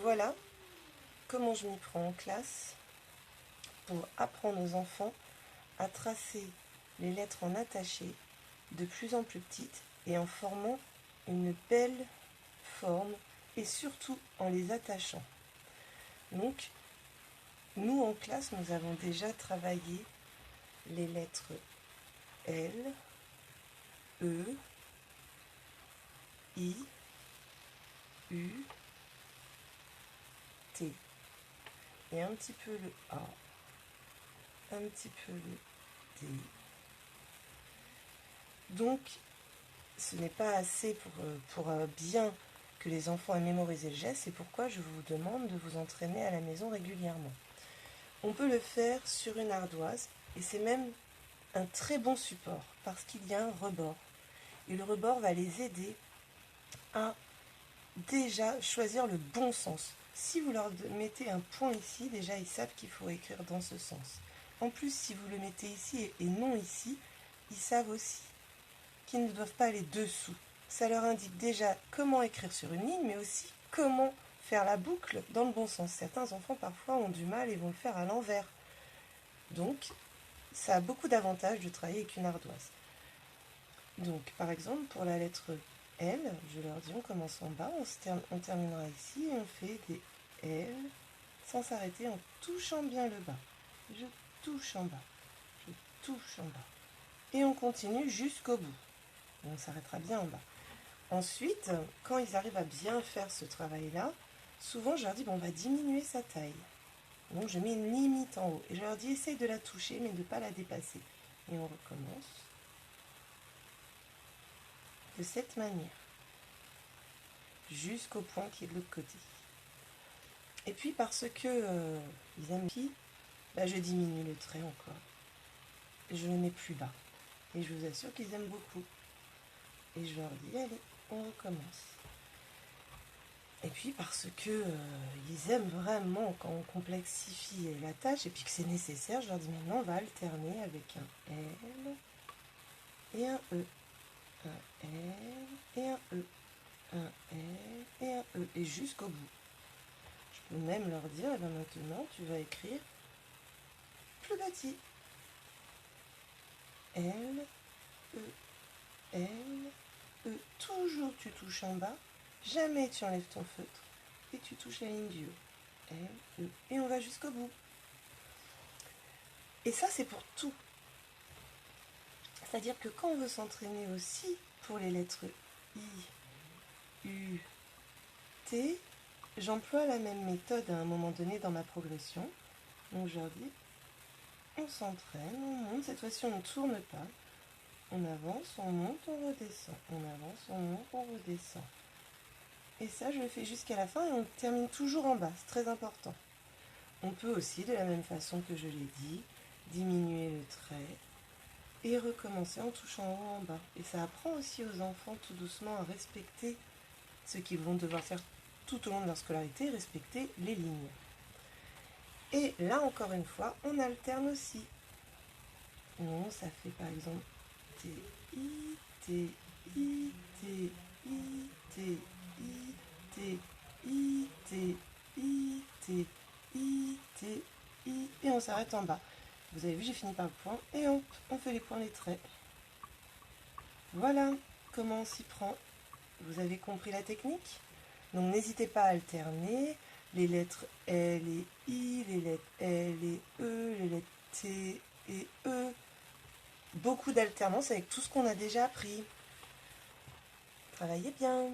voilà comment je m'y prends en classe pour apprendre aux enfants à tracer les lettres en attaché de plus en plus petites et en formant une belle forme et surtout en les attachant. Donc, nous en classe, nous avons déjà travaillé les lettres L, E, I, U, T. Et un petit peu le A, un petit peu le D. Donc, ce n'est pas assez pour bien que les enfants aient mémorisé le geste, c'est pourquoi je vous demande de vous entraîner à la maison régulièrement. On peut le faire sur une ardoise, et c'est même un très bon support, parce qu'il y a un rebord. Et le rebord va les aider à déjà choisir le bon sens. Si vous leur mettez un point ici, déjà ils savent qu'il faut écrire dans ce sens. En plus, si vous le mettez ici et non ici, ils savent aussi qu'ils ne doivent pas aller dessous. Ça leur indique déjà comment écrire sur une ligne, mais aussi comment faire la boucle dans le bon sens. Certains enfants parfois ont du mal et vont le faire à l'envers. Donc, ça a beaucoup d'avantages de travailler avec une ardoise. Donc, par exemple, pour la lettre L, je leur dis on commence en bas, on terminera ici et on fait des L sans s'arrêter en touchant bien le bas. Je touche en bas, je touche en bas. Et on continue jusqu'au bout. Et on s'arrêtera bien en bas. Ensuite, quand ils arrivent à bien faire ce travail-là, souvent je leur dis bon, on va diminuer sa taille. Donc je mets une limite en haut. Et je leur dis essaye de la toucher mais de ne pas la dépasser. Et on recommence de cette manière. Jusqu'au point qui est de l'autre côté. Et puis parce que ils aiment qui, je diminue le trait encore. Je le mets plus bas. Et je vous assure qu'ils aiment beaucoup. Et je leur dis allez, on recommence. Et puis parce que ils aiment vraiment quand on complexifie la tâche et puis que c'est nécessaire, je leur dis maintenant on va alterner avec un L et un E. Un L et un E. Un L et un E. Et jusqu'au bout. Je peux même leur dire, maintenant tu vas écrire plus petit. L, E, L, E. Toujours tu touches en bas. Jamais tu enlèves ton feutre et tu touches la ligne du haut. L, E. Et on va jusqu'au bout. Et ça, c'est pour tout. C'est-à-dire que quand on veut s'entraîner aussi pour les lettres I, U, T, j'emploie la même méthode à un moment donné dans ma progression. Donc je leur dis, on s'entraîne, on monte. Cette fois-ci, on ne tourne pas. On avance, on monte, on redescend. On avance, on monte, on redescend. Et ça, je le fais jusqu'à la fin et on termine toujours en bas. C'est très important. On peut aussi, de la même façon que je l'ai dit, diminuer le trait et recommencer en touchant en haut en bas. Et ça apprend aussi aux enfants tout doucement à respecter ce qu'ils vont devoir faire tout au long de leur scolarité, respecter les lignes. Et là, encore une fois, on alterne aussi. Non, ça fait par exemple T, I, T, I, T, I, T, I, T, I, T, I, T, I, T, I, et on s'arrête en bas. Vous avez vu, j'ai fini par le point, et on fait les points des traits. Voilà comment on s'y prend. Vous avez compris la technique? Donc n'hésitez pas à alterner les lettres L et I, les lettres L et E, les lettres T et E. Beaucoup d'alternance avec tout ce qu'on a déjà appris. Travaillez bien!